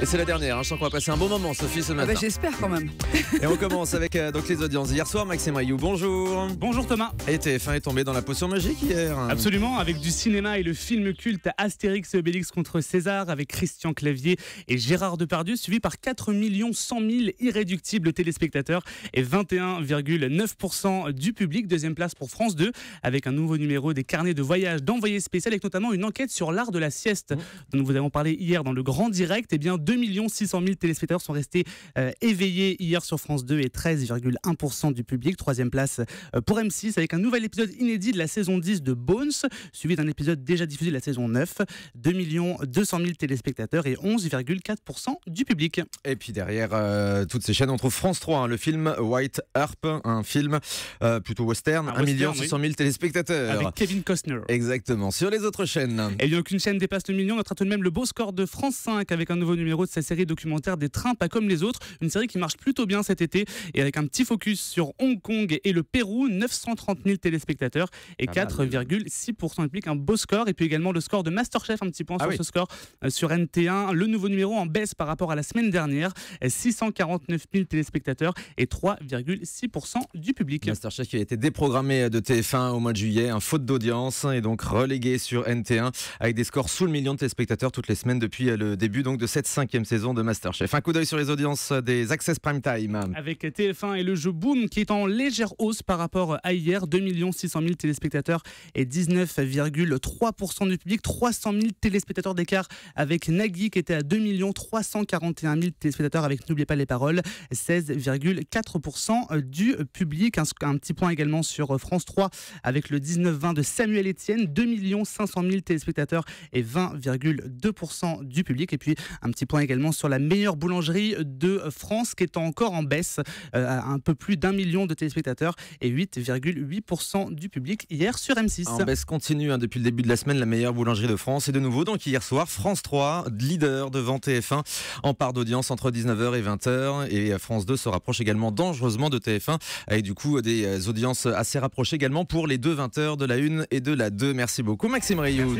Et c'est la dernière, je sens qu'on va passer un bon moment, Sophie, ce matin. J'espère quand même. Et on commence avec donc les audiences. Hier soir, Maxime Rioux, bonjour. Bonjour Thomas. Et TF1 est tombé dans la potion magique hier. Absolument, avec du cinéma et le film culte Astérix et Obélix contre César avec Christian Clavier et Gérard Depardieu, suivi par 4 100 000 irréductibles téléspectateurs et 21,9% du public. Deuxième place pour France 2 avec un nouveau numéro des carnets de voyage d'envoyé spécial avec notamment une enquête sur l'art de la sieste dont nous vous avons parlé hier dans le grand direct. Eh bien 2 600 000 téléspectateurs sont restés éveillés hier sur France 2 et 13,1% du public. Troisième place pour M6 avec un nouvel épisode inédit de la saison 10 de Bones, suivi d'un épisode déjà diffusé de la saison 9. 2 200 000 téléspectateurs et 11,4% du public. Et puis derrière toutes ces chaînes, on trouve France 3, le film White Harp, un film plutôt western, 1 600 000 téléspectateurs. Avec Kevin Costner. Exactement. Sur les autres chaînes. Et bien aucune chaîne dépasse le million. Notera tout de même le beau score de France 5 avec un nouveau numéro de sa série documentaire Des trains pas comme les autres. Une série qui marche plutôt bien cet été et avec un petit focus sur Hong Kong et le Pérou. 930 000 téléspectateurs et 4,6% du public. Un beau score. Et puis également le score de Masterchef, un petit point sur ce score sur NT1. Le nouveau numéro en baisse par rapport à la semaine dernière. 649 000 téléspectateurs et 3,6% du public. Masterchef qui a été déprogrammé de TF1 au mois de juillet, un faute d'audience et donc relégué sur NT1 avec des scores sous le million de téléspectateurs toutes les semaines depuis le début donc de cette 5e saison de Masterchef. Un coup d'œil sur les audiences des Access Prime Time. Avec TF1 et le jeu Boom qui est en légère hausse par rapport à hier. 2 600 000 téléspectateurs et 19,3% du public. 300 000 téléspectateurs d'écart avec Nagui qui était à 2 341 000 téléspectateurs avec N'oubliez pas les paroles. 16,4% du public. Un petit point également sur France 3 avec le 19-20 de Samuel Etienne. 2 500 000 téléspectateurs et 20,2% du public. Et puis un petit point également sur la meilleure boulangerie de France qui est encore en baisse. Un peu plus d'1 million de téléspectateurs et 8,8% du public hier sur M6. En baisse continue depuis le début de la semaine, la meilleure boulangerie de France. Et de nouveau, donc hier soir, France 3, leader devant TF1 en part d'audience entre 19h et 20h. Et France 2 se rapproche également dangereusement de TF1 avec du coup des audiences assez rapprochées également pour les deux 20h de la 1 et de la 2. Merci beaucoup Maxime Rioux.